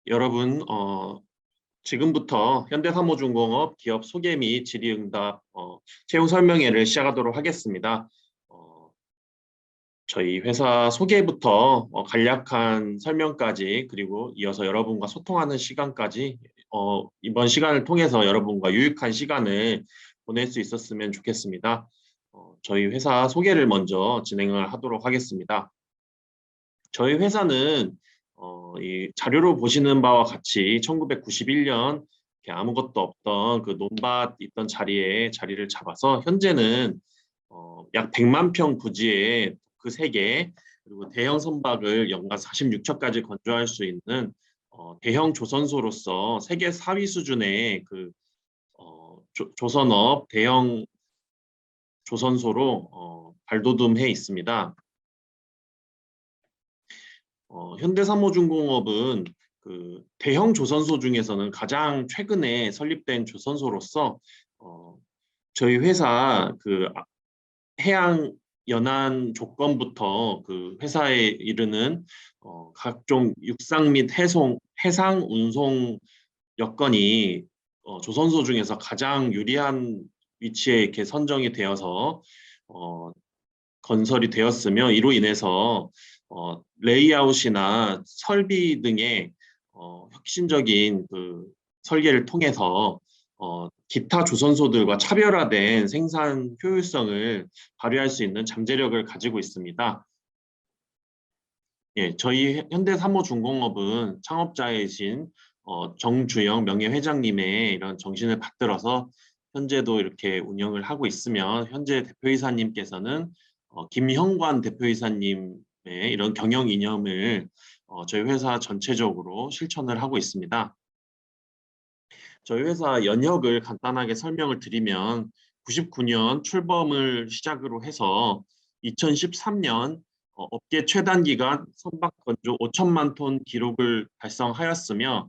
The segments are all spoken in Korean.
여러분, 지금부터 현대사무중공업 기업 소개 및 질의응답 채용 설명회를 시작하도록 하겠습니다. 저희 회사 소개부터 간략한 설명까지 그리고 이어서 여러분과 소통하는 시간까지 이번 시간을 통해서 여러분과 유익한 시간을 보낼 수 있었으면 좋겠습니다. 저희 회사 소개를 먼저 진행을 하도록 하겠습니다. 저희 회사는 이 자료로 보시는 바와 같이 1991년 아무것도 없던 그 논밭 있던 자리에 자리를 잡아서 현재는 약 100만 평 부지에 그 3개 그리고 대형 선박을 연간 46척까지 건조할 수 있는 대형 조선소로서 세계 4위 수준의 그 조선업 대형 조선소로 발돋움해 있습니다. 현대사무중공업은 그 대형 조선소 중에서는 가장 최근에 설립된 조선소로서 저희 회사 그 해양 연안 조건부터 그 회사에 이르는 각종 육상 및 해상 운송 여건이 조선소 중에서 가장 유리한 위치에 이렇게 선정이 되어서 건설이 되었으며 이로 인해서 레이아웃이나 설비 등의 혁신적인 그 설계를 통해서 기타 조선소들과 차별화된 생산 효율성을 발휘할 수 있는 잠재력을 가지고 있습니다. 예, 저희 현대사무중공업은 창업자이신 정주영 명예회장님의 이런 정신을 받들어서 현재도 이렇게 운영을 하고 있으며 현재 대표이사님께서는 김형관 대표이사님의 이런 경영 이념을 저희 회사 전체적으로 실천을 하고 있습니다. 저희 회사 연역을 간단하게 설명을 드리면 99년 출범을 시작으로 해서 2013년 업계 최단기간 선박 건조 5천만 톤 기록을 달성하였으며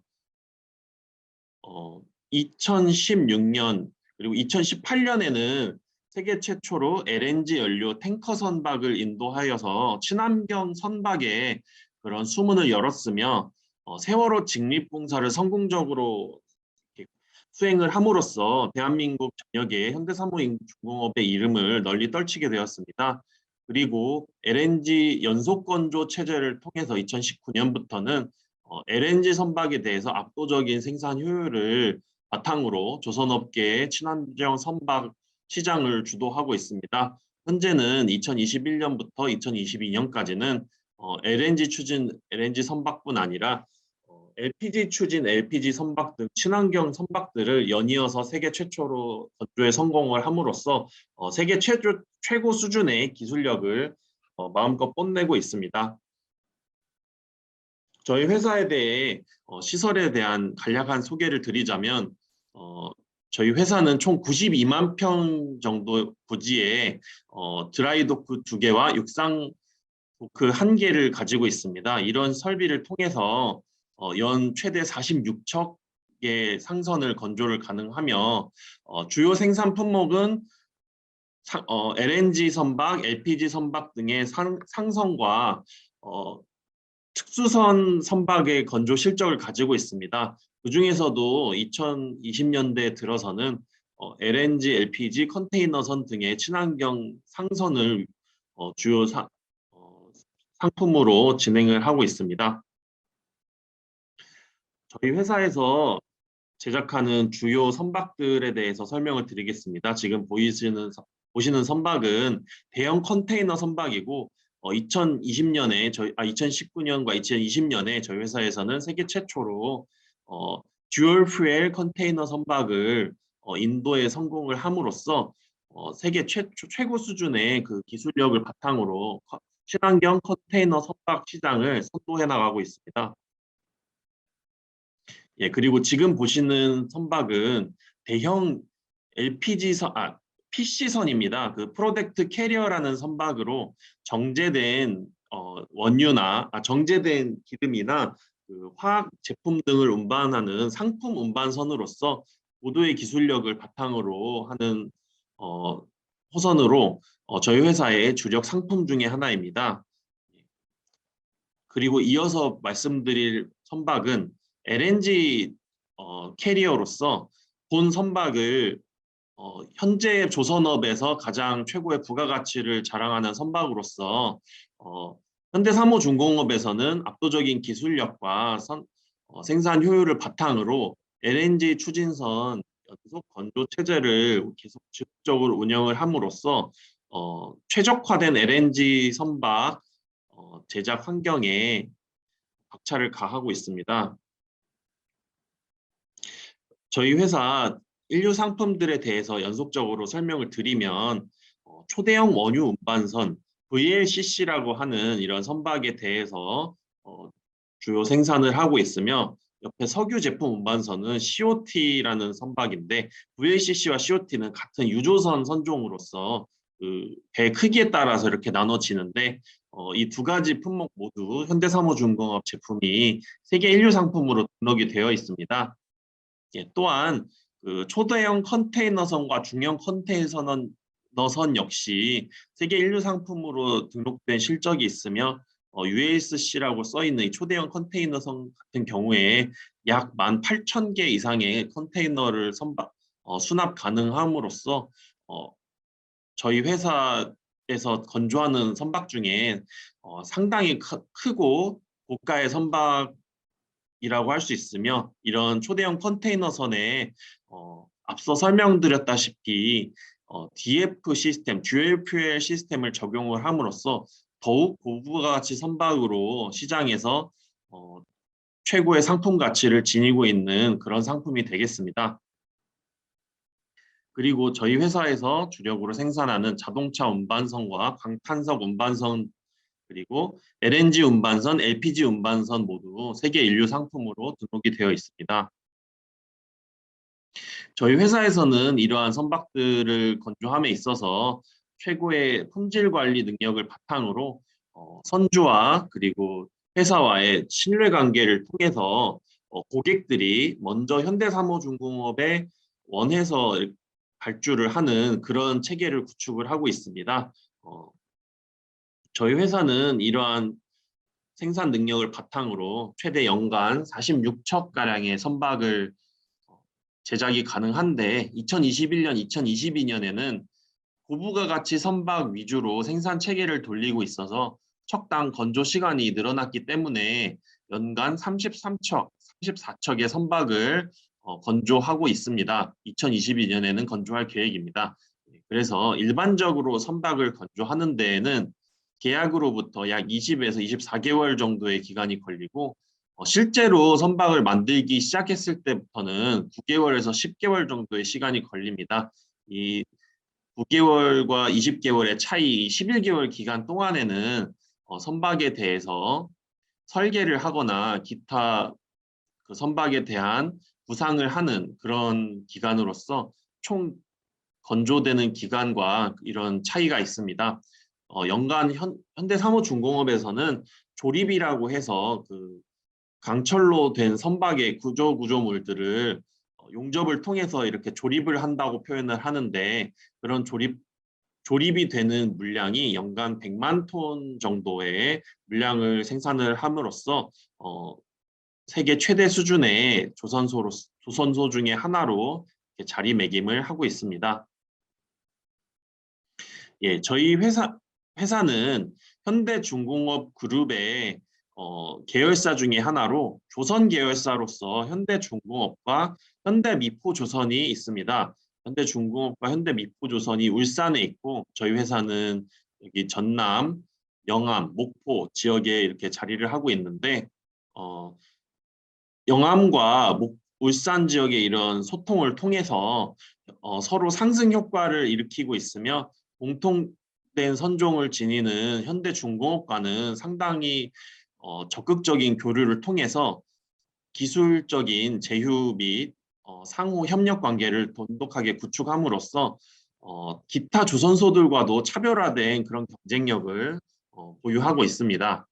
2016년 그리고 2018년에는 세계 최초로 LNG 연료 탱커 선박을 인도하여서 친환경 선박에 그런 수문을 열었으며 세월호 직립공사를 성공적으로 수행을 함으로써 대한민국 전역에 현대사무중공업의 이름을 널리 떨치게 되었습니다. 그리고 LNG 연속건조 체제를 통해서 2019년부터는 LNG 선박에 대해서 압도적인 생산 효율을 바탕으로 조선업계의 친환경 선박 시장을 주도하고 있습니다. 현재는 2021년부터 2022년까지는 LNG 추진 LNG 선박뿐 아니라 LPG 추진 LPG 선박 등 친환경 선박들을 연이어서 세계 최초로 건조에 성공을 함으로써 세계 최고 수준의 기술력을 마음껏 뽐내고 있습니다. 저희 회사에 대해 시설에 대한 간략한 소개를 드리자면 저희 회사는 총 92만 평 정도 부지에 드라이도크 2개와 육상 도크 1개를 가지고 있습니다. 이런 설비를 통해서 연 최대 46척의 상선을 건조를 가능하며 주요 생산 품목은 LNG 선박, LPG 선박 등의 상선과 특수선 선박의 건조 실적을 가지고 있습니다. 그 중에서도 2020년대 들어서는 LNG, LPG, 컨테이너선 등의 친환경 상선을 주요 상품으로 진행을 하고 있습니다. 저희 회사에서 제작하는 주요 선박들에 대해서 설명을 드리겠습니다. 지금 보시는 선박은 대형 컨테이너 선박이고 2019년과 2020년에 저희 회사에서는 세계 최초로 듀얼 퓨엘 컨테이너 선박을 인도에 성공을 함으로써 세계 최고 수준의 그 기술력을 바탕으로 친환경 컨테이너 선박 시장을 선도해 나가고 있습니다. 예, 그리고 지금 보시는 선박은 대형 PC선입니다. 그 프로젝트 캐리어라는 선박으로 정제된 정제된 기름이나 그 화학 제품 등을 운반하는 상품 운반선으로서 고도의 기술력을 바탕으로 하는 호선으로 저희 회사의 주력 상품 중에 하나입니다. 그리고 이어서 말씀드릴 선박은 LNG 캐리어로서 본 선박을 현재 조선업에서 가장 최고의 부가가치를 자랑하는 선박으로서 현대사무중공업에서는 압도적인 기술력과 생산 효율을 바탕으로 LNG 추진선 연속 건조 체제를 계속 지속적으로 운영을 함으로써 최적화된 LNG 선박 제작 환경에 박차를 가하고 있습니다. 저희 회사 인류 상품들에 대해서 연속적으로 설명을 드리면 초대형 원유 운반선 VLCC라고 하는 이런 선박에 대해서 주요 생산을 하고 있으며 옆에 석유 제품 운반선은 COT라는 선박인데 VLCC와 COT는 같은 유조선 선종으로서 그 배 크기에 따라서 이렇게 나눠지는데 이 두 가지 품목 모두 현대사무중공업 제품이 세계 인류 상품으로 등록이 되어 있습니다. 예, 또한 그 초대형 컨테이너선과 중형 컨테이너선 역시 세계 인류 상품으로 등록된 실적이 있으며 UASC라고 써 있는 이 초대형 컨테이너선 같은 경우에 약 18,000개 이상의 컨테이너를 수납 가능함으로써 저희 회사에서 건조하는 선박 중에 상당히 크고 고가의 선박 이라고 할 수 있으며 이런 초대형 컨테이너선에 앞서 설명드렸다시피 DF 시스템, 듀얼 퓨엘 시스템을 적용을 함으로써 더욱 고부가가치 선박으로 시장에서 최고의 상품 가치를 지니고 있는 그런 상품이 되겠습니다. 그리고 저희 회사에서 주력으로 생산하는 자동차 운반선과 강탄석 운반선 그리고 LNG 운반선, LPG 운반선 모두 세계 인류 상품으로 등록이 되어 있습니다. 저희 회사에서는 이러한 선박들을 건조함에 있어서 최고의 품질 관리 능력을 바탕으로 선주와 그리고 회사와의 신뢰 관계를 통해서 고객들이 먼저 현대사무중공업에 원해서 발주를 하는 그런 체계를 구축을 하고 있습니다. 저희 회사는 이러한 생산 능력을 바탕으로 최대 연간 46척가량의 선박을 제작이 가능한데 2021년, 2022년에는 고부가가치 선박 위주로 생산 체계를 돌리고 있어서 척당 건조 시간이 늘어났기 때문에 연간 33척, 34척의 선박을 건조하고 있습니다. 2022년에는 건조할 계획입니다. 그래서 일반적으로 선박을 건조하는 데에는 계약으로부터 약 20에서 24개월 정도의 기간이 걸리고 실제로 선박을 만들기 시작했을 때부터는 9개월에서 10개월 정도의 시간이 걸립니다. 이 9개월과 20개월의 차이, 11개월 기간 동안에는 선박에 대해서 설계를 하거나 기타 그 선박에 대한 구상을 하는 그런 기간으로서 총 건조되는 기간과 이런 차이가 있습니다. 연간 현대사무중공업에서는 조립이라고 해서 그 강철로 된 선박의 구조물들을 용접을 통해서 이렇게 조립을 한다고 표현을 하는데 그런 조립이 되는 물량이 연간 100만 톤 정도의 물량을 생산을 함으로써 세계 최대 수준의 조선소 중에 하나로 자리매김을 하고 있습니다. 예, 저희 회사는 현대중공업 그룹의 계열사 중에 하나로 조선 계열사로서 현대중공업과 현대미포조선이 있습니다. 현대중공업과 현대미포조선이 울산에 있고 저희 회사는 여기 전남, 영암, 목포 지역에 이렇게 자리를 하고 있는데 영암과 울산 지역의 이런 소통을 통해서 서로 상승 효과를 일으키고 있으며 공통된 선종을 지니는 현대중공업과는 상당히 적극적인 교류를 통해서 기술적인 제휴 및 상호 협력 관계를 돈독하게 구축함으로써 기타 조선소들과도 차별화된 그런 경쟁력을 보유하고 있습니다.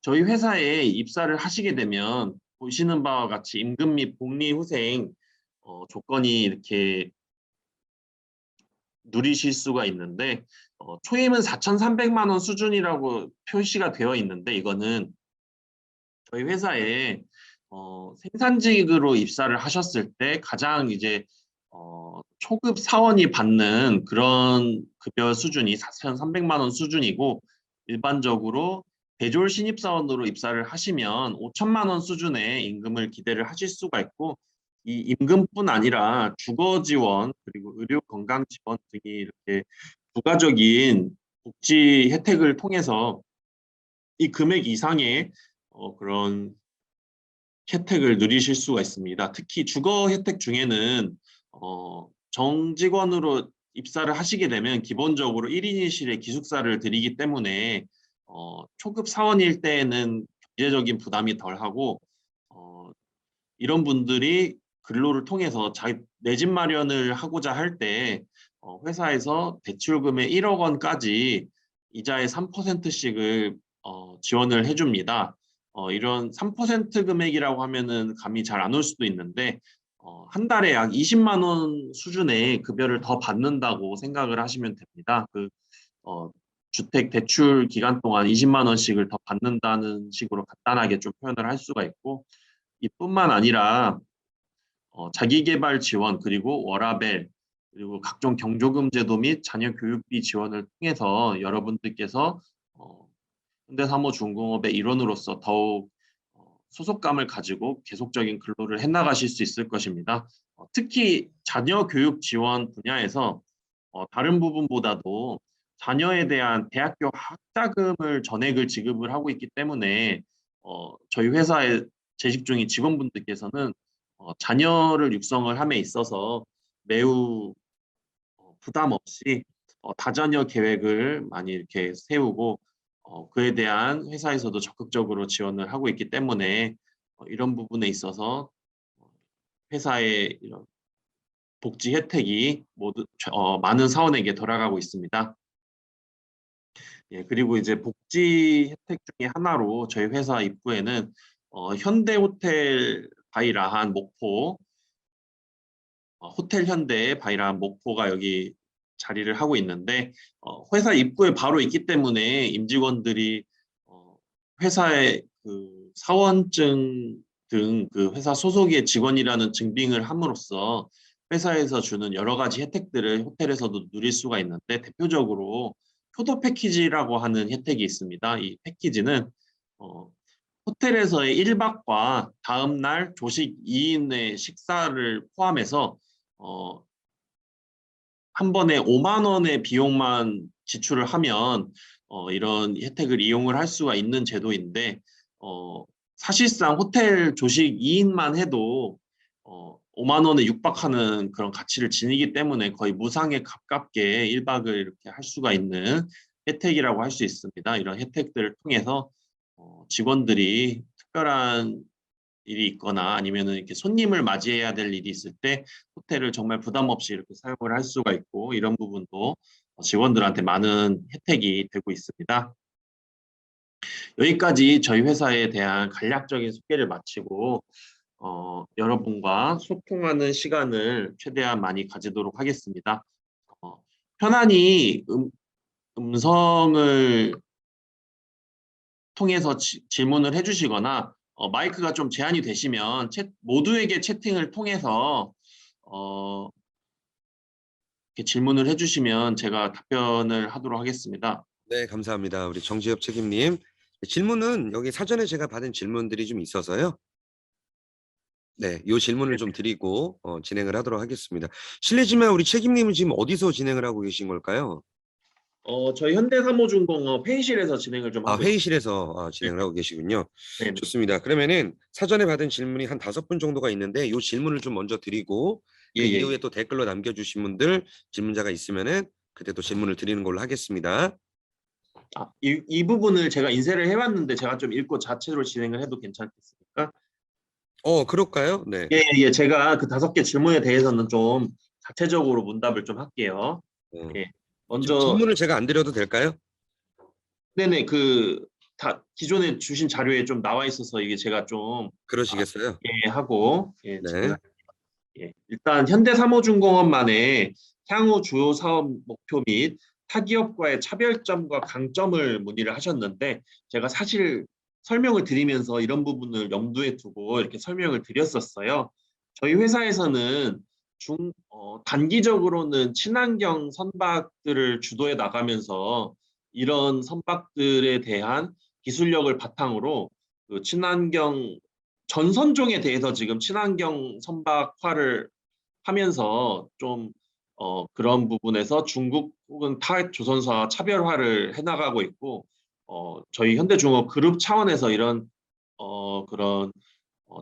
저희 회사에 입사를 하시게 되면 보시는 바와 같이 임금 및 복리 후생 조건이 이렇게 누리실 수가 있는데 초임은 4,300만 원 수준이라고 표시가 되어 있는데 이거는 저희 회사에 생산직으로 입사를 하셨을 때 가장 이제 초급 사원이 받는 그런 급여 수준이 4,300만 원 수준이고 일반적으로 대졸 신입사원으로 입사를 하시면 5천만 원 수준의 임금을 기대를 하실 수가 있고 이 임금뿐 아니라 주거 지원 그리고 의료 건강 지원 등이 이렇게 부가적인 복지 혜택을 통해서 이 금액 이상의 그런 혜택을 누리실 수가 있습니다. 특히 주거 혜택 중에는 정직원으로 입사를 하시게 되면 기본적으로 1인 1실에 기숙사를 드리기 때문에 초급 사원일 때에는 경제적인 부담이 덜하고 어, 이런 분들이 근로를 통해서 내 집 마련을 하고자 할 때 회사에서 대출금의 1억 원까지 이자의 3%씩을 지원을 해줍니다. 이런 3% 금액이라고 하면은 감이 잘 안 올 수도 있는데 한 달에 약 20만 원 수준의 급여를 더 받는다고 생각을 하시면 됩니다. 어, 주택 대출 기간 동안 20만 원씩을 더 받는다는 식으로 간단하게 좀 표현을 할 수가 있고 이뿐만 아니라 자기계발 지원 그리고 워라밸 그리고 각종 경조금 제도 및 자녀 교육비 지원을 통해서 여러분들께서 현대사무중공업의 일원으로서 더욱 소속감을 가지고 계속적인 근로를 해나가실 수 있을 것입니다. 특히 자녀 교육 지원 분야에서 다른 부분보다도 자녀에 대한 대학교 학자금을 전액을 지급을 하고 있기 때문에 저희 회사에 재직 중인 직원분들께서는 자녀를 육성을 함에 있어서 매우 부담 없이 다자녀 계획을 많이 이렇게 세우고 그에 대한 회사에서도 적극적으로 지원을 하고 있기 때문에 이런 부분에 있어서 회사의 이런 복지 혜택이 모두 많은 사원에게 돌아가고 있습니다. 예, 그리고 이제 복지 혜택 중에 하나로 저희 회사 입구에는 현대호텔 바이라한 목포 호텔 현대 바이라한 목포가 여기 자리를 하고 있는데 회사 입구에 바로 있기 때문에 임직원들이 회사의 그 사원증 등 그 회사 소속의 직원이라는 증빙을 함으로써 회사에서 주는 여러 가지 혜택들을 호텔에서도 누릴 수가 있는데 대표적으로 효도 패키지라고 하는 혜택이 있습니다. 이 패키지는 호텔에서의 1박과 다음 날 조식 2인의 식사를 포함해서 한 번에 5만 원의 비용만 지출을 하면 이런 혜택을 이용을 할 수가 있는 제도인데 사실상 호텔 조식 2인만 해도 5만 원에 육박하는 그런 가치를 지니기 때문에 거의 무상에 가깝게 1박을 이렇게 할 수가 있는 혜택이라고 할 수 있습니다. 이런 혜택들을 통해서 직원들이 특별한 일이 있거나 아니면은 이렇게 손님을 맞이해야 될 일이 있을 때 호텔을 정말 부담 없이 이렇게 사용을 할 수가 있고 이런 부분도 직원들한테 많은 혜택이 되고 있습니다. 여기까지 저희 회사에 대한 간략적인 소개를 마치고 여러분과 소통하는 시간을 최대한 많이 가지도록 하겠습니다. 편안히 음성을 통해서 질문을 해주시거나 마이크가 좀 제한이 되시면 모두에게 채팅을 통해서 이렇게 질문을 해주시면 제가 답변을 하도록 하겠습니다. 네, 감사합니다. 우리 정지엽 책임님. 질문은 여기 사전에 제가 받은 질문들이 좀 있어서요. 네, 이 질문을 좀 드리고 진행을 하도록 하겠습니다. 실례지만 우리 책임님은 지금 어디서 진행을 하고 계신 걸까요? 저희 현대사무중공업 회의실에서 진행을 좀 하고 있습니다. 회의실에서 진행을 하고 계시군요. 네. 좋습니다. 그러면은 사전에 받은 질문이 한 5분 정도가 있는데 이 질문을 좀 먼저 드리고 그 예, 예. 이후에 또 댓글로 남겨주신 분들 질문자가 있으면은 그때 또 질문을 드리는 걸로 하겠습니다. 이 부분을 제가 인쇄를 해왔는데 제가 좀 읽고 자체로 진행을 해도 괜찮겠습니까? 그럴까요? 네. 예, 예. 제가 그 5개 질문에 대해서는 좀 자체적으로 문답을 좀 할게요. 예. 먼저 질문을 제가 안 드려도 될까요? 네네 다 기존에 주신 자료에 좀 나와 있어서 이게 제가 좀 그러시겠어요? 예, 하고 예, 네. 예. 일단 현대사무중공업만의 향후 주요 사업 목표 및 타기업과의 차별점과 강점을 문의를 하셨는데 제가 사실 설명을 드리면서 이런 부분을 염두에 두고 이렇게 설명을 드렸었어요. 저희 회사에서는 단기적으로는 친환경 선박들을 주도해 나가면서 이런 선박들에 대한 기술력을 바탕으로 그 친환경 전선종에 대해서 지금 친환경 선박화를 하면서 좀 그런 부분에서 중국 혹은 타 조선사와 차별화를 해나가고 있고 저희 현대중업 그룹 차원에서 이런 그런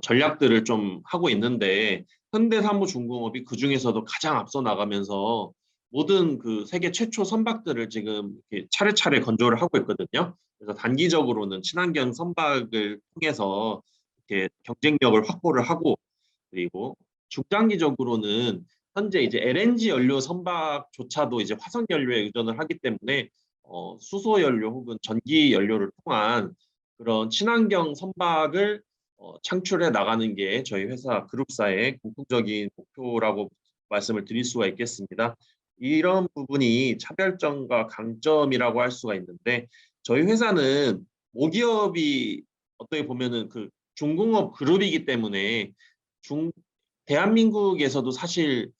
전략들을 좀 하고 있는데 현대사무중공업이 그 중에서도 가장 앞서 나가면서 모든 그 세계 최초 선박들을 지금 이렇게 차례차례 건조를 하고 있거든요. 그래서 단기적으로는 친환경 선박을 통해서 이렇게 경쟁력을 확보를 하고 그리고 중장기적으로는 현재 이제 LNG 연료 선박조차도 이제 화석 연료에 의존을 하기 때문에 수소 연료 혹은 전기 연료를 통한 그런 친환경 선박을 창출해 나가는 게 저희 회사 그룹사의 공통적인 목표라고 말씀을 드릴 수가 있겠습니다. 이런 부분이 차별점과 강점이라고 할 수가 있는데 저희 회사는 모기업이 어떻게 보면은 그 중공업 그룹이기 때문에 중 대한민국에서도 사실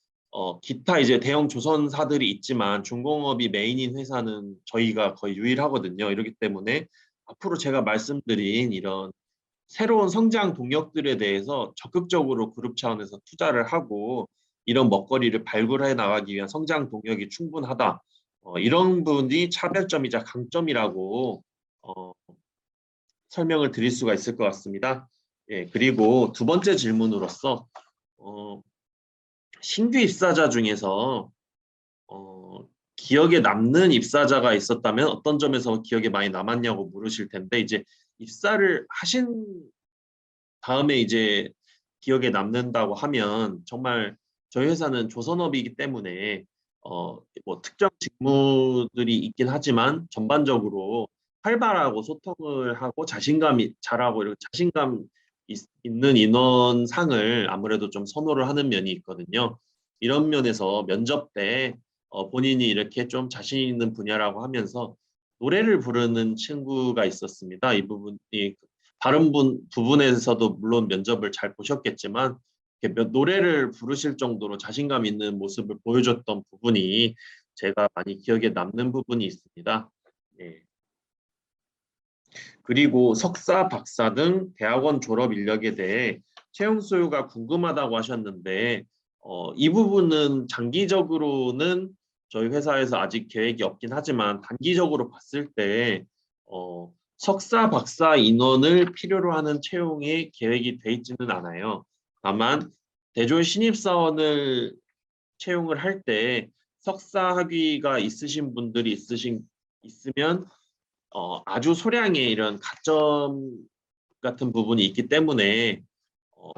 기타 이제 대형 조선사들이 있지만 중공업이 메인인 회사는 저희가 거의 유일하거든요. 이렇기 때문에 앞으로 제가 말씀드린 이런 새로운 성장 동력들에 대해서 적극적으로 그룹 차원에서 투자를 하고 이런 먹거리를 발굴해 나가기 위한 성장 동력이 충분하다. 이런 부분이 차별점이자 강점이라고 어, 설명을 드릴 수가 있을 것 같습니다. 예, 그리고 두 번째 질문으로서 어, 신규 입사자 중에서 기억에 남는 입사자가 있었다면 어떤 점에서 기억에 많이 남았냐고 물으실 텐데 이제 입사를 하신 다음에 이제 기억에 남는다고 하면 정말 저희 회사는 조선업이기 때문에 뭐 특정 직무들이 있긴 하지만 전반적으로 활발하고 소통을 하고 자신감이 잘하고 이렇게 자신감 있는 인원상을 아무래도 좀 선호를 하는 면이 있거든요. 이런 면에서 면접 때 본인이 이렇게 좀 자신 있는 분야라고 하면서 노래를 부르는 친구가 있었습니다. 이 부분이 다른 부분에서도 물론 면접을 잘 보셨겠지만 이렇게 노래를 부르실 정도로 자신감 있는 모습을 보여줬던 부분이 제가 많이 기억에 남는 부분이 있습니다. 예. 그리고 석사, 박사 등 대학원 졸업 인력에 대해 채용 수요가 궁금하다고 하셨는데 이 부분은 장기적으로는 저희 회사에서 아직 계획이 없긴 하지만 단기적으로 봤을 때 석사, 박사 인원을 필요로 하는 채용이 계획이 돼 있지는 않아요. 다만 대졸 신입사원을 채용을 할 때 석사 학위가 있으신 분들이 있으면 아주 소량의 이런 가점 같은 부분이 있기 때문에 어,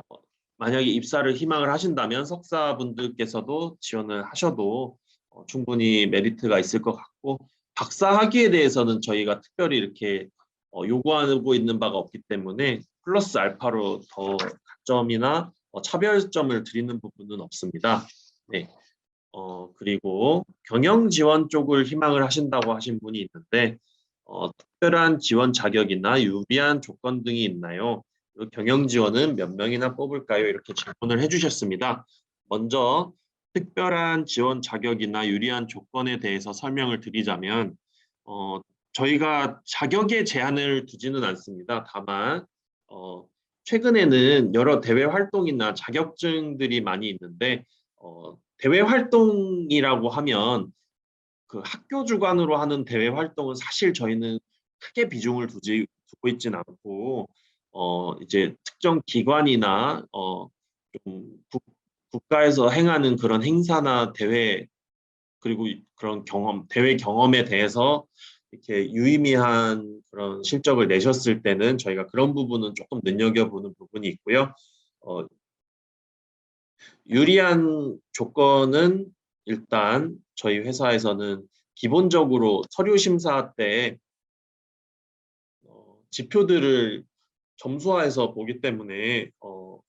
만약에 입사를 희망을 하신다면 석사분들께서도 지원을 하셔도 충분히 메리트가 있을 것 같고 박사 학위에 대해서는 저희가 특별히 이렇게 요구하고 있는 바가 없기 때문에 플러스 알파로 더 가점이나 차별점을 드리는 부분은 없습니다. 네. 그리고 경영 지원 쪽을 희망을 하신다고 하신 분이 있는데 특별한 지원 자격이나 유리한 조건 등이 있나요? 경영 지원은 몇 명이나 뽑을까요? 이렇게 질문을 해주셨습니다. 먼저 특별한 지원 자격이나 유리한 조건에 대해서 설명을 드리자면 어, 저희가 자격에 제한을 두지는 않습니다. 다만 최근에는 여러 대외 활동이나 자격증들이 많이 있는데 대외 활동이라고 하면 그 학교 주관으로 하는 대외 활동은 사실 저희는 크게 비중을 두고 있지는 않고 이제 특정 기관이나 좀 국가에서 행하는 그런 행사나 대회 그리고 그런 대회 경험에 대해서 이렇게 유의미한 그런 실적을 내셨을 때는 저희가 그런 부분은 조금 눈여겨보는 부분이 있고요. 어, 유리한 조건은 일단 저희 회사에서는 기본적으로 서류 심사 때 지표들을 점수화해서 보기 때문에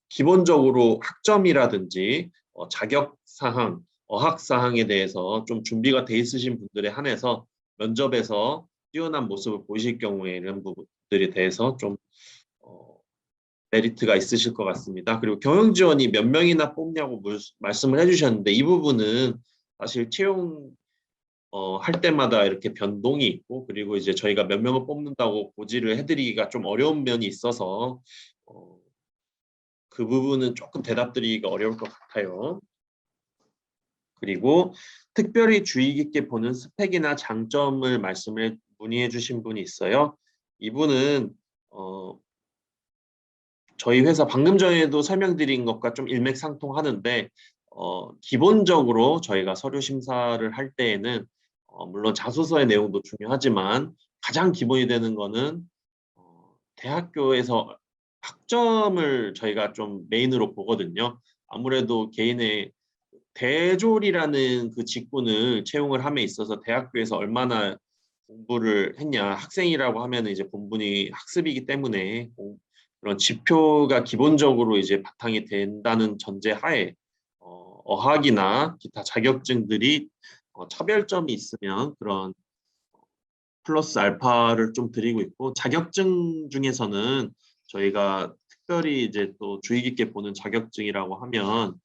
기본적으로 학점이라든지 자격 사항, 어학 사항에 대해서 좀 준비가 돼 있으신 분들에 한해서 면접에서 뛰어난 모습을 보이실 경우에 이런 부분 것들에 대해서 좀 메리트가 있으실 것 같습니다. 그리고 경영 지원이 몇 명이나 뽑냐고 말씀을 해주셨는데 이 부분은 사실 채용 할 때마다 이렇게 변동이 있고 그리고 이제 저희가 몇 명을 뽑는다고 고지를 해드리기가 좀 어려운 면이 있어서 그 부분은 조금 대답드리기가 어려울 것 같아요. 그리고 특별히 주의 깊게 보는 스펙이나 장점을 문의해 주신 분이 있어요. 이분은 저희 회사 방금 전에도 설명드린 것과 좀 일맥상통하는데 기본적으로 저희가 서류 심사를 할 때에는 물론 자소서의 내용도 중요하지만 가장 기본이 되는 거는 대학교에서 학점을 저희가 좀 메인으로 보거든요. 아무래도 개인의 대졸이라는 그 직군을 채용을 함에 있어서 대학교에서 얼마나 공부를 했냐, 학생이라고 하면 이제 본분이 학습이기 때문에 그런 지표가 기본적으로 이제 바탕이 된다는 전제 하에 어학이나 기타 자격증들이 차별점이 있으면 그런 플러스 알파를 좀 드리고 있고 자격증 중에서는 저희가 특별히 이제 또 주의 깊게 보는 자격증이라고 하면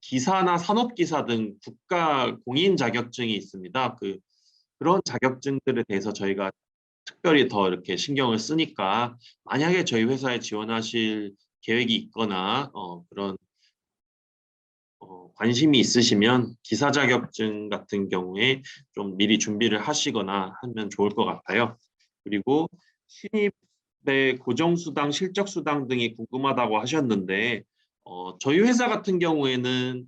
기사나 산업기사 등 국가 공인 자격증이 있습니다. 그런 자격증들에 대해서 저희가 특별히 더 이렇게 신경을 쓰니까 만약에 저희 회사에 지원하실 계획이 있거나 그런 관심이 있으시면 기사 자격증 같은 경우에 좀 미리 준비를 하시거나 하면 좋을 것 같아요. 그리고 신입의 고정수당, 실적수당 등이 궁금하다고 하셨는데 저희 회사 같은 경우에는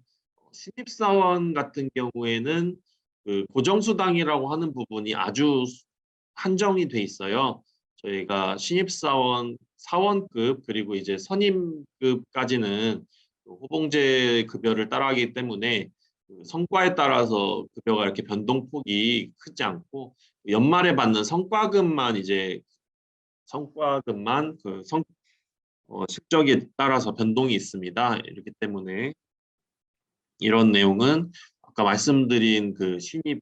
신입사원 같은 경우에는 그 고정수당이라고 하는 부분이 아주 한정이 돼 있어요. 저희가 신입사원, 사원급 그리고 이제 선임급까지는 호봉제 급여를 따라하기 때문에 그 성과에 따라서 급여가 이렇게 변동폭이 크지 않고 연말에 받는 성과금만 이제 성과금만 실적에 따라서 변동이 있습니다. 이렇기 때문에 이런 내용은 아까 말씀드린 그 신입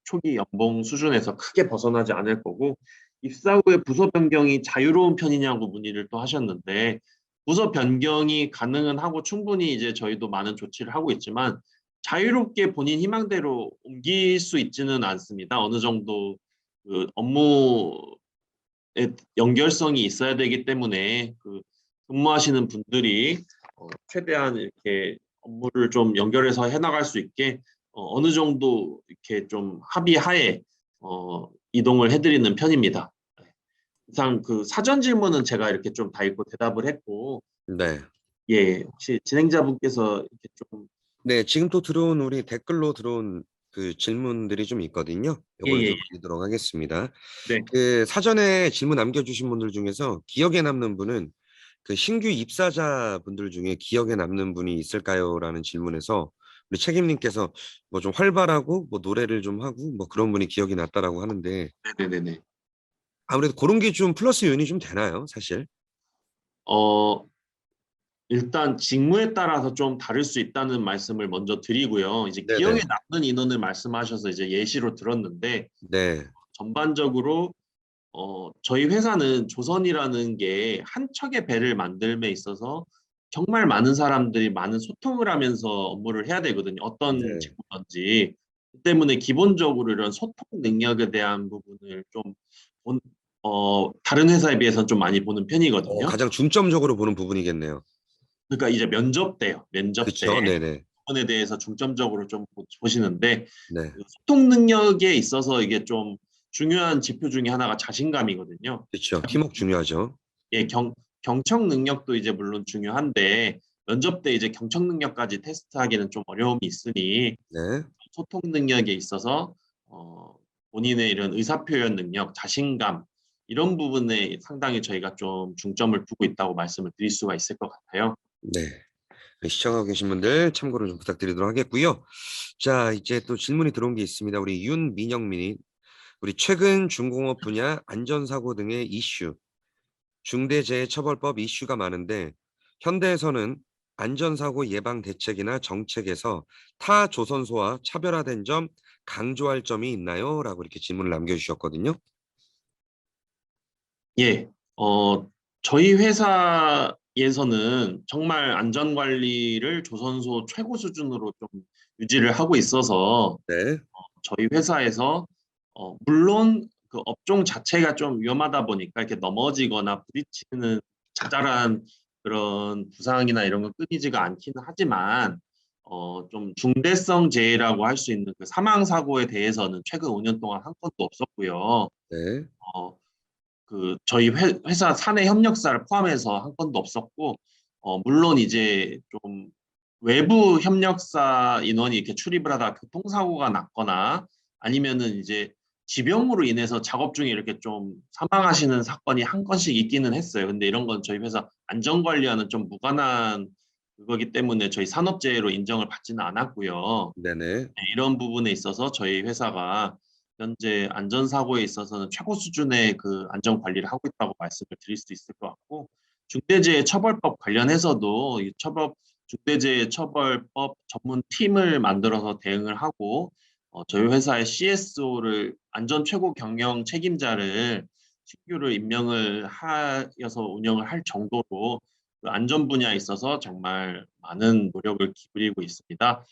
초기 연봉 수준에서 크게 벗어나지 않을 거고 입사 후에 부서 변경이 자유로운 편이냐고 문의를 또 하셨는데 부서 변경이 가능은 하고 충분히 이제 저희도 많은 조치를 하고 있지만 자유롭게 본인 희망대로 옮길 수 있지는 않습니다. 어느 정도 그 업무의 연결성이 있어야 되기 때문에 그 근무하시는 분들이 최대한 이렇게 업무를 좀 연결해서 해나갈 수 있게 어느 정도 이렇게 좀 합의하에 이동을 해드리는 편입니다. 이상 그 사전 질문은 제가 이렇게 좀 다 읽고 대답을 했고, 네. 예, 혹시 진행자분께서 이렇게 좀, 네, 지금 또 들어온 우리 댓글로 들어온 그 질문들이 좀 있거든요. 예, 요거는 예, 좀 예. 드리도록 하겠습니다. 네, 그 사전에 질문 남겨주신 분들 중에서 기억에 남는 분은 그 신규 입사자 분들 중에 기억에 남는 분이 있을까요? 라는 질문에서 우리 책임님께서 뭐 좀 활발하고 뭐 노래를 좀 하고 뭐 그런 분이 기억이 났다라고 하는데 네네네. 아무래도 그런 게 좀 플러스 요인이 좀 되나요, 사실? 어, 일단 직무에 따라서 좀 다를 수 있다는 말씀을 먼저 드리고요. 이제 기억에 네네. 남는 인원을 말씀하셔서 이제 예시로 들었는데, 네. 전반적으로 저희 회사는 조선이라는 게 한 척의 배를 만들에 있어서 정말 많은 사람들이 많은 소통을 하면서 업무를 해야 되거든요. 어떤 네. 직무든지. 그 때문에 기본적으로 이런 소통 능력에 대한 부분을 좀 본- 다른 회사에 비해서는 좀 많이 보는 편이거든요. 가장 중점적으로 보는 부분이겠네요. 그러니까 이제 면접 때요. 면접 때 그쵸? 네네. 부분에 대해서 중점적으로 좀 보시는데 네. 그 소통 능력에 있어서 이게 좀 중요한 지표 중에 하나가 자신감이거든요. 그쵸. 팀워크 중요하죠. 예, 경청 능력도 이제 물론 중요한데 면접 때 이제 경청 능력까지 테스트하기는 좀 어려움이 있으니 네. 소통 능력에 있어서 본인의 이런 의사표현 능력, 자신감 이런 부분에 상당히 저희가 좀 중점을 두고 있다고 말씀을 드릴 수가 있을 것 같아요. 네. 시청하고 계신 분들 참고를 좀 부탁드리도록 하겠고요. 자, 이제 또 질문이 들어온 게 있습니다. 우리 윤민영님이 우리 최근 중공업 분야 안전사고 등의 이슈, 중대재해처벌법 이슈가 많은데 현대에서는 안전사고 예방 대책이나 정책에서 타 조선소와 차별화된 점 강조할 점이 있나요? 라고 이렇게 질문을 남겨주셨거든요. 예, 저희 회사에서는 정말 안전 관리를 조선소 최고 수준으로 좀 유지를 하고 있어서 네. 저희 회사에서 물론 그 업종 자체가 좀 위험하다 보니까 이렇게 넘어지거나 부딪히는 자잘한 그런 부상이나 이런 건 끊이지가 않기는 하지만 좀 중대성 재해라고 할 수 있는 그 사망 사고에 대해서는 최근 5년 동안 한 건도 없었고요. 네. 어, 그 저희 회사 사내 협력사를 포함해서 한 건도 없었고 물론 이제 좀 외부 협력사 인원이 이렇게 출입을 하다가 교통사고가 났거나 아니면은 이제 지병으로 인해서 작업 중에 이렇게 좀 사망하시는 사건이 한 건씩 있기는 했어요. 근데 이런 건 저희 회사 안전관리와는 좀 무관한 그거기 때문에 저희 산업재해로 인정을 받지는 않았고요. 네네. 네, 이런 부분에 있어서 저희 회사가 현재 안전사고에 있어서는 최고 수준의 그 안전 관리를 하고 있다고 말씀을 드릴 수 있을 것 같고, 중대재해처벌법 관련해서도 이 중대재해처벌법 전문 팀을 만들어서 대응을 하고, 저희 회사의 CSO를 안전 최고 경영 책임자를 신규로 임명을 하여서 운영을 할 정도로 그 안전 분야에 있어서 정말 많은 노력을 기울이고 있습니다.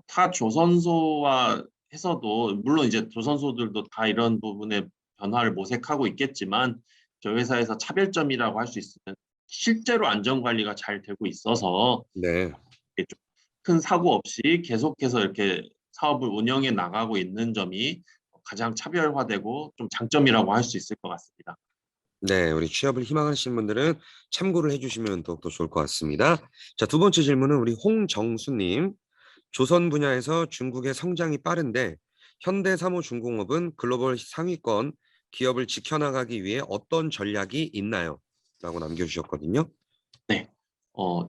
타 조선소와 해서도 물론 이제 조선소들도 다 이런 부분에 변화를 모색하고 있겠지만 저희 회사에서 차별점이라고 할 수 있으면 실제로 안전 관리가 잘 되고 있어서 네. 큰 사고 없이 계속해서 이렇게 사업을 운영해 나가고 있는 점이 가장 차별화되고 좀 장점이라고 할 수 있을 것 같습니다. 네, 우리 취업을 희망하시는 분들은 참고를 해주시면 더욱더 좋을 것 같습니다. 자, 두 번째 질문은 우리 홍정수님. 조선 분야에서 중국의 성장이 빠른데 현대사무중공업은 글로벌 상위권 기업을 지켜나가기 위해 어떤 전략이 있나요? 라고 남겨주셨거든요. 네.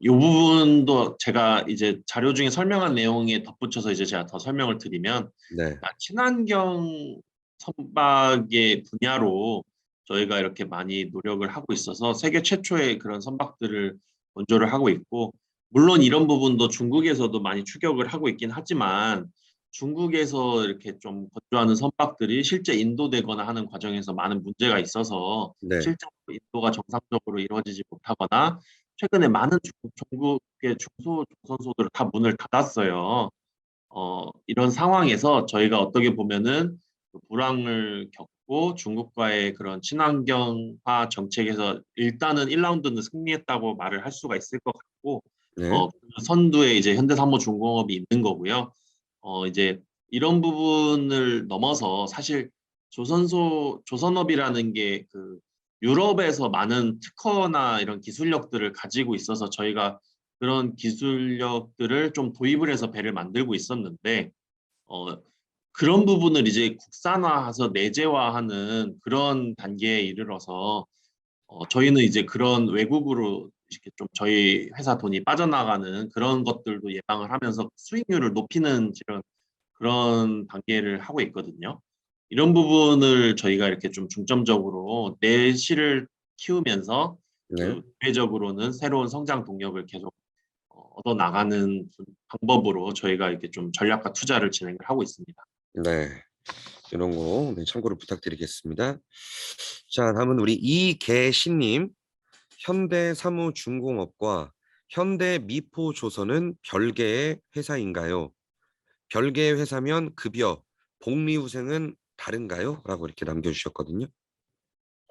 이 부분도 제가 이제 자료 중에 설명한 내용에 덧붙여서 이제 제가 더 설명을 드리면, 네, 친환경 선박의 분야로 저희가 이렇게 많이 노력을 하고 있어서 세계 최초의 그런 선박들을 원조를 하고 있고, 물론 이런 부분도 중국에서도 많이 추격을 하고 있긴 하지만, 중국에서 이렇게 좀 건조하는 선박들이 실제 인도되거나 하는 과정에서 많은 문제가 있어서 네, 실제로 인도가 정상적으로 이루어지지 못하거나 최근에 많은 중국의 중소조선소들 다 문을 닫았어요. 이런 상황에서 저희가 어떻게 보면은 그 불황을 겪고 중국과의 그런 친환경화 정책에서 일단은 1라운드는 승리했다고 말을 할 수가 있을 것 같고, 네, 그 선두에 이제 현대사무중공업이 있는 거고요. 이제 이런 부분을 넘어서 사실 조선업이라는 게 그 유럽에서 많은 특허나 이런 기술력들을 가지고 있어서 저희가 그런 기술력들을 좀 도입을 해서 배를 만들고 있었는데, 어, 그런 부분을 이제 국산화해서 내재화하는 그런 단계에 이르러서 저희는 이제 그런 외국으로 이렇게 좀 저희 회사 돈이 빠져나가는 그런 것들도 예방을 하면서 수익률을 높이는 그런 단계를 하고 있거든요. 이런 부분을 저희가 이렇게 좀 중점적으로 내실을 키우면서 네, 그 대외적으로는 새로운 성장 동력을 계속 얻어 나가는 방법으로 저희가 이렇게 좀 전략과 투자를 진행을 하고 있습니다. 네. 이런 거 네, 참고를 부탁드리겠습니다. 자, 다음은 우리 이계신님. 현대사무중공업과 현대미포조선은 별개의 회사인가요? 별개의 회사면 급여, 복리후생은 다른가요? 라고 이렇게 남겨주셨거든요.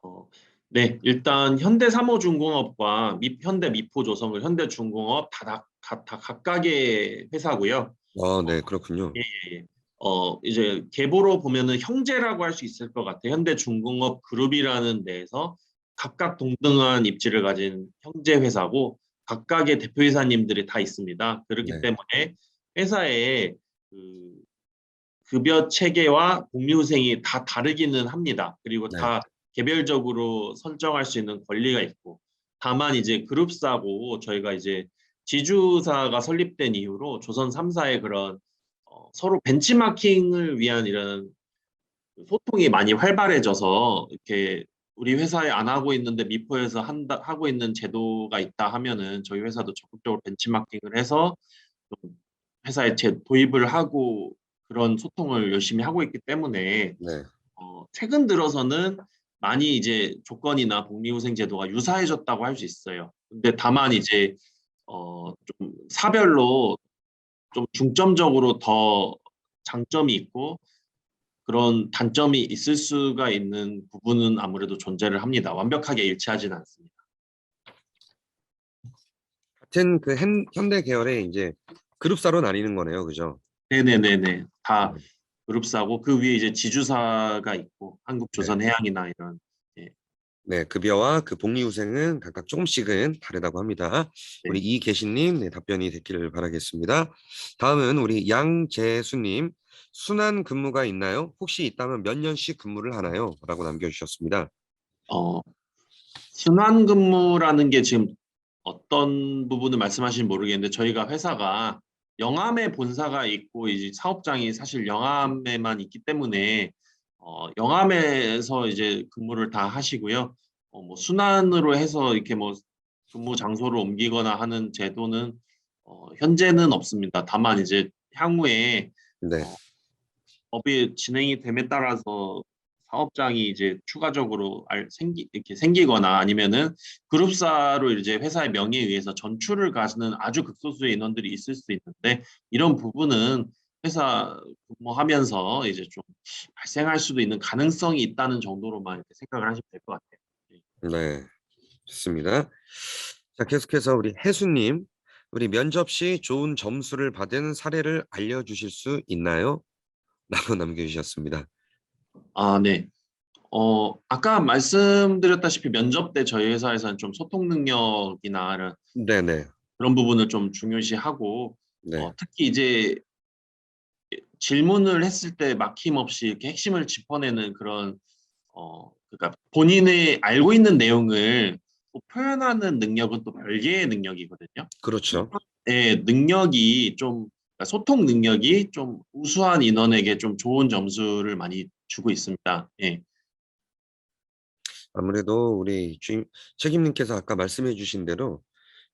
어, 네, 일단 현대사무중공업과 현대미포조선을 현대중공업 다 각각의 회사고요. 네, 그렇군요. 예, 예, 예. 이제 계보로 보면은 형제라고 할 수 있을 것 같아요. 현대중공업 그룹이라는 데에서 각각 동등한 입지를 가진 형제 회사고 각각의 대표이사님들이 다 있습니다. 그렇기 네, 때문에 회사의 그 급여 체계와 복리후생이 다 다르기는 합니다. 그리고 네, 다 개별적으로 선정할 수 있는 권리가 있고, 다만 이제 그룹사고 저희가 이제 지주사가 설립된 이후로 조선 3사의 그런 서로 벤치마킹을 위한 이런 소통이 많이 활발해져서 이렇게 우리 회사에 안 하고 있는데 미포에서 하고 있는 제도가 있다 하면은 저희 회사도 적극적으로 벤치마킹을 해서 좀 회사에 도입을 하고 그런 소통을 열심히 하고 있기 때문에 네, 최근 들어서는 많이 이제 조건이나 복리후생 제도가 유사해졌다고 할 수 있어요. 근데 다만 이제 좀 사별로 좀 중점적으로 더 장점이 있고 그런 단점이 있을 수가 있는 부분은 아무래도 존재를 합니다. 완벽하게 일치하지는 않습니다. 같은 그 현대 계열의 이제 그룹사로 나뉘는 거네요, 그죠? 네네네네. 다 네, 그룹사고 그 위에 이제 지주사가 있고 네, 한국조선해양이나 이런. 예, 네, 급여와 그 복리후생은 각각 조금씩은 다르다고 합니다. 우리 네. 이계신님, 네, 답변이 됐기를 바라겠습니다. 다음은 우리 양재수님, 순환 근무가 있나요? 혹시 있다면 몇 년씩 근무를 하나요? 라고 남겨주셨습니다. 어, 순환근무라는 게 지금 어떤 부분을 말씀하시는지 모르겠는데 저희가 회사가 영암에 본사가 있고 이제 사업장이 사실 영암에만 있기 때문에 영암에서 이제 근무를 다 하시고요. 뭐 순환으로 해서 이렇게 뭐 근무 장소를 옮기거나 하는 제도는 현재는 없습니다. 다만 이제 향후에 네, 어, 법이 진행이 됨에 따라서 사업장이 이제 추가적으로 이렇게 생기거나 아니면은 그룹사로 이제 회사의 명의에 의해서 전출을 가시는 아주 극소수의 인원들이 있을 수 있는데 이런 부분은 회사 근무하면서 이제 좀 발생할 수도 있는 가능성이 있다는 정도로만 이렇게 생각을 하시면 될 것 같아요. 네. 네, 좋습니다. 자, 계속해서 우리 혜수님, 우리 면접 시 좋은 점수를 받은 사례를 알려주실 수 있나요? 라고 남겨주셨습니다. 아, 네. 아까 말씀드렸다시피 면접 때 저희 회사에서는 좀 소통 능력이나 이런 네네, 그런 부분을 좀 중요시하고 네, 특히 이제 질문을 했을 때 막힘없이 이렇게 핵심을 짚어내는 그런 그러니까 본인의 알고 있는 내용을 또 표현하는 능력은 또 별개의 능력이거든요. 그렇죠. 네, 능력이 좀 그러니까 소통 능력이 좀 우수한 인원에게 좀 좋은 점수를 많이 주고 있습니다. 예. 아무래도 우리 주임 책임님께서 아까 말씀해 주신 대로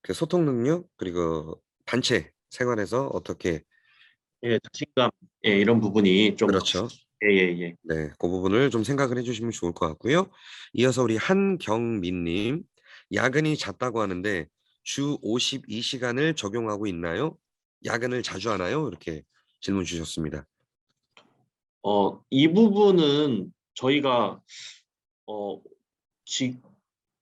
그 소통 능력 그리고 단체 생활에서 어떻게 예, 자신감, 예, 이런 부분이 좀, 그렇죠. 예, 예, 예. 네, 그 부분을 좀 생각을 해주시면 좋을 것 같고요. 이어서 우리 한경민님, 야근이 잦다고 하는데 주 52시간을 적용하고 있나요? 야근을 자주 하나요? 이렇게 질문 주셨습니다. 이 부분은 저희가, 어, 지,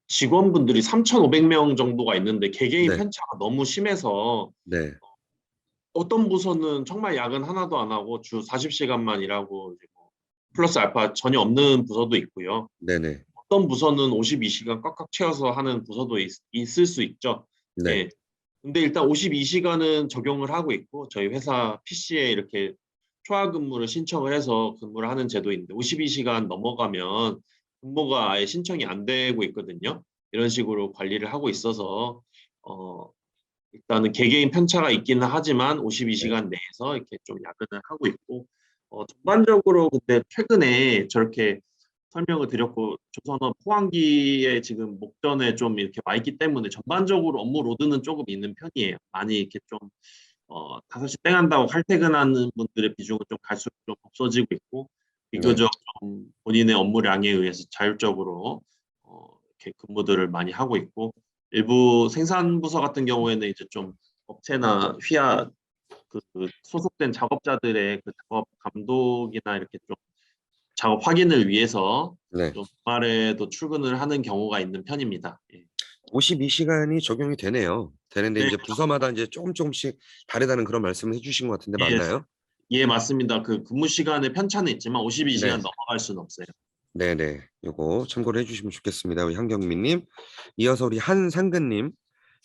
직원분들이 3,500명 정도가 있는데 개개인 네, 편차가 너무 심해서 네, 어떤 부서는 정말 야근 하나도 안 하고 주 40시간만 일하고 이제 뭐 플러스 알파 전혀 없는 부서도 있고요. 네네, 어떤 부서는 52시간 꽉꽉 채워서 하는 부서도 있을 수 있죠. 네, 예. 근데 일단 52시간은 적용을 하고 있고 저희 회사 PC에 이렇게 초과 근무를 신청을 해서 근무를 하는 제도인데 52시간 넘어가면 근무가 아예 신청이 안 되고 있거든요. 이런 식으로 관리를 하고 있어서 어, 일단은 개개인 편차가 있기는 하지만 네, 52시간 내에서 이렇게 좀 야근을 하고 있고 전반적으로 근데 최근에 저렇게 설명을 드렸고 조선업 포항기에 지금 목전에 좀 이렇게 와 있기 때문에 전반적으로 업무 로드는 조금 있는 편이에요. 많이 이렇게 좀 5시 땡 한다고 칼퇴근하는 분들의 비중은 좀 갈수록 좀 없어지고 있고 네, 비교적 좀 본인의 업무량에 의해서 자율적으로 이렇게 근무들을 많이 하고 있고 일부 생산부서 같은 경우에는 이제 좀 업체나 휘하 그 소속된 작업자들의 그 작업 감독이나 이렇게 좀 작업 확인을 위해서 네. 좀 주말에도 출근을 하는 경우가 있는 편입니다. 예. 52시간이 적용이 되네요. 되는데 네, 이제 부서마다 이제 조금씩 다르다는 그런 말씀을 해주신 것 같은데 예, 맞나요? 예, 맞습니다. 그 근무 시간의 편차는 있지만 네. 52시간 넘어갈 수는 없어요. 네네. 요거 참고를 해주시면 좋겠습니다. 우리 한경민님. 이어서 우리 한상근님.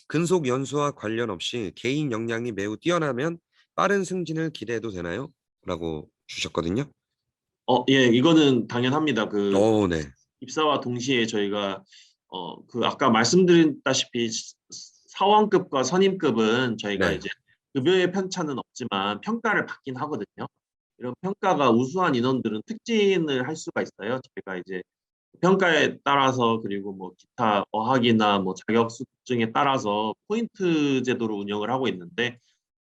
근속 연수와 관련 없이 개인 역량이 매우 뛰어나면 빠른 승진을 기대해도 되나요? 라고 주셨거든요. 예, 이거는 당연합니다. 그 오, 네. 입사와 동시에 저희가 그 아까 말씀드렸다시피 사원급과 선임급은 저희가 네. 이제 급여의 편차는 없지만 평가를 받긴 하거든요. 이런 평가가 우수한 인원들은 특진을 할 수가 있어요. 저희가 이제 평가에 따라서 그리고 뭐 기타 어학이나 뭐 자격 수준에 따라서 포인트 제도로 운영을 하고 있는데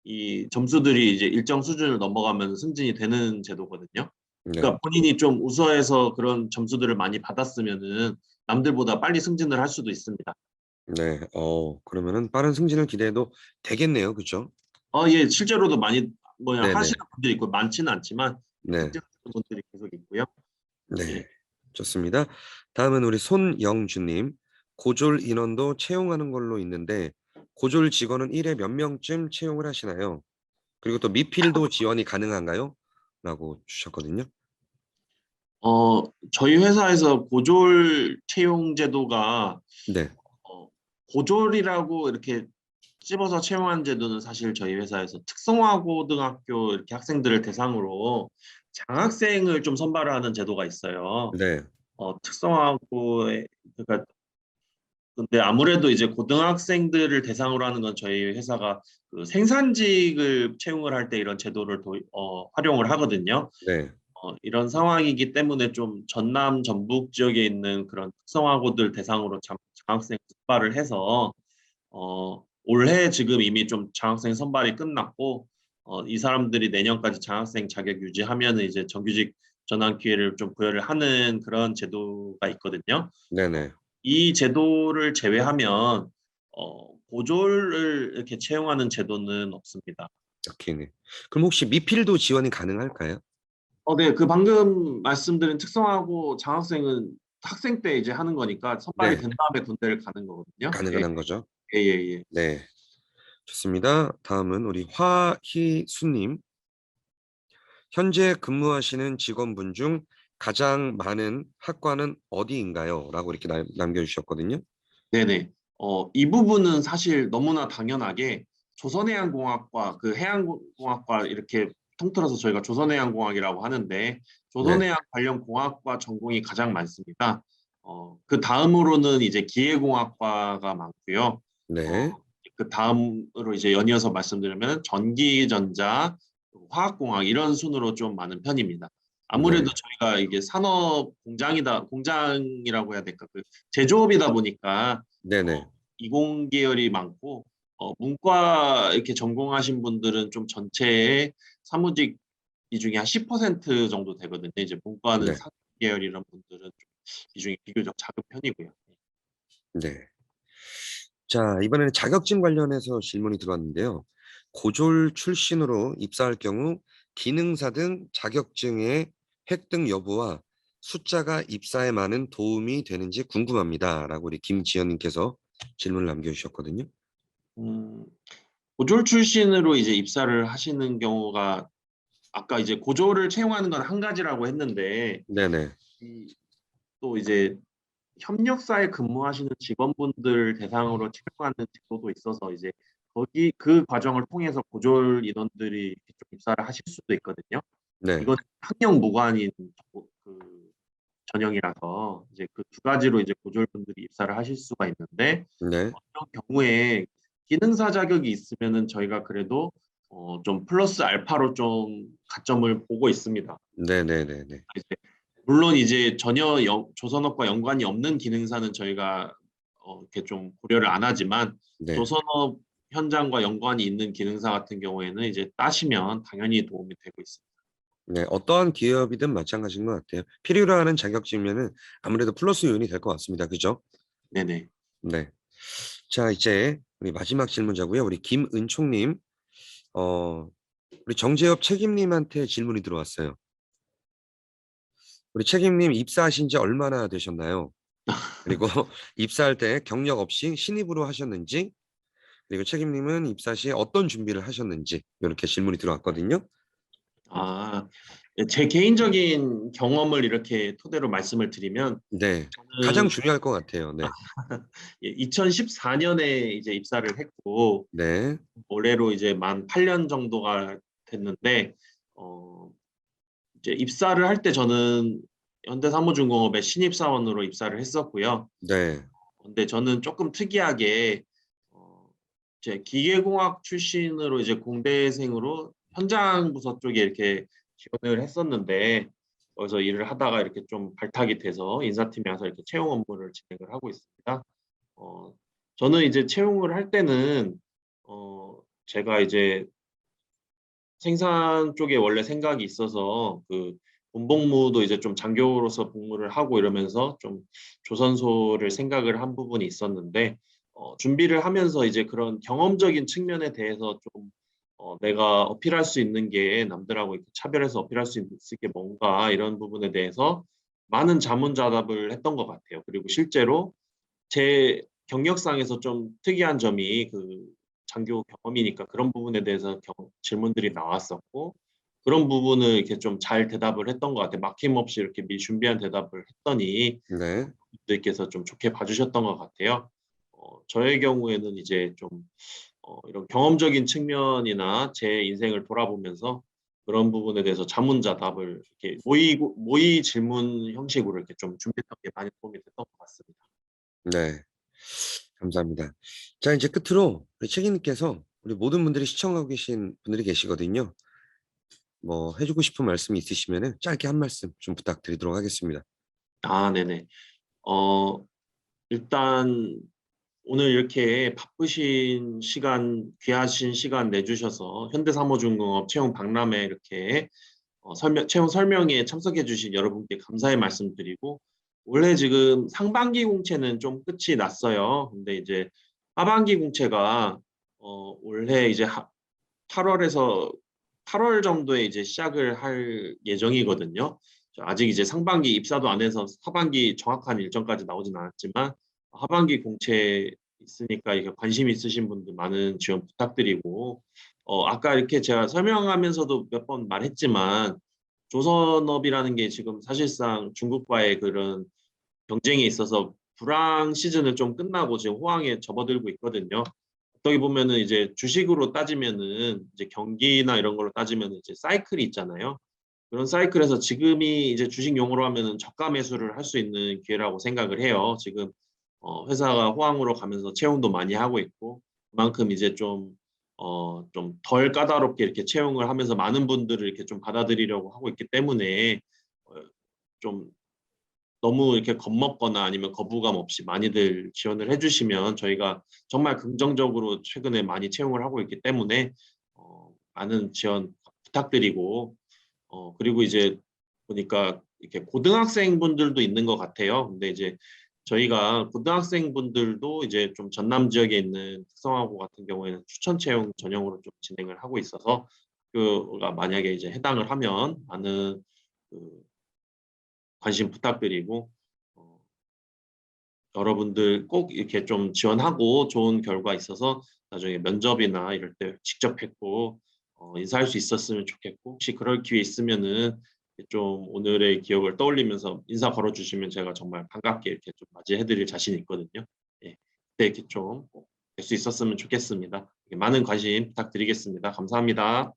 이 점수들이 이제 일정 수준을 넘어가면 승진이 되는 제도거든요. 네. 그러니까 본인이 좀 우수해서 그런 점수들을 많이 받았으면은 남들보다 빨리 승진을 할 수도 있습니다. 네. 그러면은 빠른 승진을 기대해도 되겠네요. 그죠? 예, 실제로도 많이 네네. 하시는 분들이 있고 많지는 않지만 네. 승진하시는 분들이 계속 있고요. 예. 네. 좋습니다. 다음은 우리 손영주님. 고졸 인원도 채용하는 걸로 있는데 고졸 직원은 1에 몇 명쯤 채용을 하시나요? 그리고 또 미필도 지원이 가능한가요? 라고 주셨거든요. 저희 회사에서 고졸 채용 제도가 네. 어, 고졸이라고 이렇게 찝어서 채용한 제도는 사실 저희 회사에서 특성화 고등학교 이렇게 학생들을 대상으로 장학생을 좀 선발하는 제도가 있어요. 네. 특성화고에 그러니까 근데 아무래도 이제 고등학생들을 대상으로 하는 건 저희 회사가 그 생산직을 채용을 할 때 이런 제도를 활용을 하거든요. 네. 이런 상황이기 때문에 좀 전남 전북 지역에 있는 그런 특성화고들 대상으로 장학생 선발을 해서 올해 지금 이미 좀 장학생 선발이 끝났고 이 사람들이 내년까지 장학생 자격 유지하면은 이제 정규직 전환 기회를 좀 부여를 하는 그런 제도가 있거든요. 어, 네네. 이 제도를 제외하면 고졸을 이렇게 채용하는 제도는 없습니다. 오케이. 그럼 혹시 미필도 지원이 가능할까요? 네, 그 방금 말씀드린 특성화고 장학생은 학생 때 이제 하는 거니까 선발이 네. 된 다음에 군대를 가는 거거든요. 예, 가능한 거죠. 예, 예, 예. 네. 좋습니다. 다음은 우리 화희수님. 현재 근무하시는 직원분 중 가장 많은 학과는 어디인가요? 라고 이렇게 남겨주셨거든요. 네네. 이 부분은 사실 너무나 당연하게 조선해양공학과, 그 해양공학과 이렇게 통틀어서 저희가 조선해양공학이라고 하는데 네. 조선해양 관련 공학과 전공이 가장 많습니다. 그 다음으로는 이제 기계공학과가 많고요. 어, 네. 그 다음으로 이제 연이어서 말씀드리면 전기전자, 화학공학 이런 순으로 좀 많은 편입니다. 네. 아무래도 저희가 이게 산업 공장이라고 해야 될까? 그 제조업이다 보니까 네네. 이공 계열이 많고 문과 이렇게 전공하신 분들은 좀 전체의 사무직 비중이 한 10% 정도 되거든요. 이제 문과는 네. 상계 계열 이런 분들은 좀 비중이 비교적 작은 편이고요. 네. 자, 이번에는 자격증 관련해서 질문이 들어왔는데요. 고졸 출신으로 입사할 경우 기능사 등 자격증의 획득 여부와 숫자가 입사에 많은 도움이 되는지 궁금합니다. 라고 우리 김지연님께서 질문을 남겨주셨거든요. 음, 고졸 출신으로 이제 입사를 하시는 경우가 아까 이제 고졸을 채용하는 건 한 가지라고 했는데 네네. 또 이제 협력사에 근무하시는 직원분들 대상으로 채용하는 제도도 있어서 이제 거기 그 과정을 통해서 고졸 인원들이 이렇게 좀 입사를 하실 수도 있거든요. 네. 이건 학력 무관인 그 전형이라서 이제 그 두 가지로 이제 고졸분들이 입사를 하실 수가 있는데 네. 이런 경우에 기능사 자격이 있으면은 저희가 그래도 좀 플러스 알파로 좀 가점을 보고 있습니다. 네네네네. 이제 물론 이제 전혀 조선업과 연관이 없는 기능사는 저희가 이렇게 좀 고려를 안 하지만 네. 조선업 현장과 연관이 있는 기능사 같은 경우에는 이제 따시면 당연히 도움이 되고 있습니다. 네. 어떠한 기업이든 마찬가지인 것 같아요. 필요로 하는 자격증이면은 아무래도 플러스 요인이 될 것 같습니다. 그죠? 네네. 네. 자, 이제 우리 마지막 질문자고요. 우리 김은총님, 어, 우리 정재엽 책임님한테 질문이 들어왔어요. 우리 책임님 입사하신 지 얼마나 되셨나요? 그리고 입사할 때 경력 없이 신입으로 하셨는지, 그리고 책임님은 입사 시에 어떤 준비를 하셨는지 이렇게 질문이 들어왔거든요. 아, 예, 제 개인적인 경험을 이렇게 토대로 말씀을 드리면 네, 가장 저는 중요할 것 같아요. 네, 2014년에 이제 입사를 했고 네, 올해로 이제 만 8년 정도가 됐는데 어, 이제 입사를 할 때 저는 현대사무중공업의 신입사원으로 입사를 했었고요. 네, 근데 저는 조금 특이하게 어, 제 기계공학 출신으로 이제 공대생으로 현장 부서 쪽에 이렇게 지원을 했었는데 거기서 일을 하다가 이렇게 좀 발탁이 돼서 인사팀에 와서 이렇게 채용 업무를 진행을 하고 있습니다. 어, 저는 이제 채용을 할 때는 제가 이제 생산 쪽에 원래 생각이 있어서 그 군복무도 이제 좀 장교로서 복무를 하고 이러면서 좀 조선소를 생각을 한 부분이 있었는데 준비를 하면서 이제 그런 경험적인 측면에 대해서 좀 내가 어필할 수 있는 게 남들하고 이렇게 차별해서 어필할 수 있을 게 뭔가 이런 부분에 대해서 많은 자문자답을 했던 것 같아요. 그리고 실제로 제 경력상에서 좀 특이한 점이 그 장교 경험이니까 그런 부분에 대해서 질문들이 나왔었고 그런 부분을 이렇게 좀 잘 대답을 했던 것 같아요. 막힘없이 이렇게 미리 준비한 대답을 했더니 네. 분들께서 좀 좋게 봐주셨던 것 같아요. 저의 경우에는 이제 좀 이런 경험적인 측면이나 제 인생을 돌아보면서 그런 부분에 대해서 자문자답을 이렇게 모의 질문 형식으로 이렇게 좀 준비했던 게 많이 도움이 됐던 것 같습니다. 네. 감사합니다. 자, 이제 끝으로 우리 책임님께서 우리 모든 분들이 시청하고 계신 분들이 계시거든요. 뭐 해 주고 싶은 말씀이 있으시면은 짧게 한 말씀 좀 부탁드리도록 하겠습니다. 아 네네. 어 일단 오늘 이렇게 바쁘신 시간 귀하신 시간 내주셔서 현대사무중공업 채용 박람회 이렇게 채용 설명회에 참석해 주신 여러분께 감사의 말씀드리고 원래 지금 상반기 공채는 좀 끝이 났어요. 근데 이제 하반기 공채가 올해 이제 8월에서 8월 정도에 이제 시작을 할 예정이거든요. 아직 이제 상반기 입사도 안 해서 하반기 정확한 일정까지 나오진 않았지만 하반기 공채 있으니까 이게 관심 있으신 분들 많은 지원 부탁드리고 아까 이렇게 제가 설명하면서도 몇 번 말했지만 조선업이라는 게 지금 사실상 중국과의 그런 경쟁에 있어서 불황 시즌은 좀 끝나고 지금 호황에 접어들고 있거든요. 어떻게 보면은 이제 주식으로 따지면은 이제 경기나 이런 걸로 따지면은 이제 사이클이 있잖아요. 그런 사이클에서 지금이 이제 주식 용어로 하면은 저가 매수를 할 수 있는 기회라고 생각을 해요. 지금 회사가 호황으로 가면서 채용도 많이 하고 있고 그만큼 이제 좀 덜 까다롭게 이렇게 채용을 하면서 많은 분들을 이렇게 좀 받아들이려고 하고 있기 때문에 어 좀 너무 이렇게 겁먹거나 아니면 거부감 없이 많이들 지원을 해 주시면 저희가 정말 긍정적으로 최근에 많이 채용을 하고 있기 때문에 많은 지원 부탁드리고 그리고 이제 보니까 이렇게 고등학생분들도 있는 것 같아요. 근데 이제 저희가 고등학생분들도 이제 좀 전남 지역에 있는 특성화고 같은 경우에는 추천 채용 전형으로 좀 진행을 하고 있어서 학교가 만약에 이제 해당을 하면 많은 그 관심 부탁드리고 어 여러분들 꼭 이렇게 좀 지원하고 좋은 결과 있어서 나중에 면접이나 이럴 때 직접 뵙고 인사할 수 있었으면 좋겠고 혹시 그럴 기회 있으면은 좀 오늘의 기억을 떠올리면서 인사 걸어 주시면 제가 정말 반갑게 이렇게 좀 맞이해 드릴 자신이 있거든요. 예. 그때 이렇게 좀 뵐 수 있었으면 좋겠습니다. 많은 관심 부탁드리겠습니다. 감사합니다.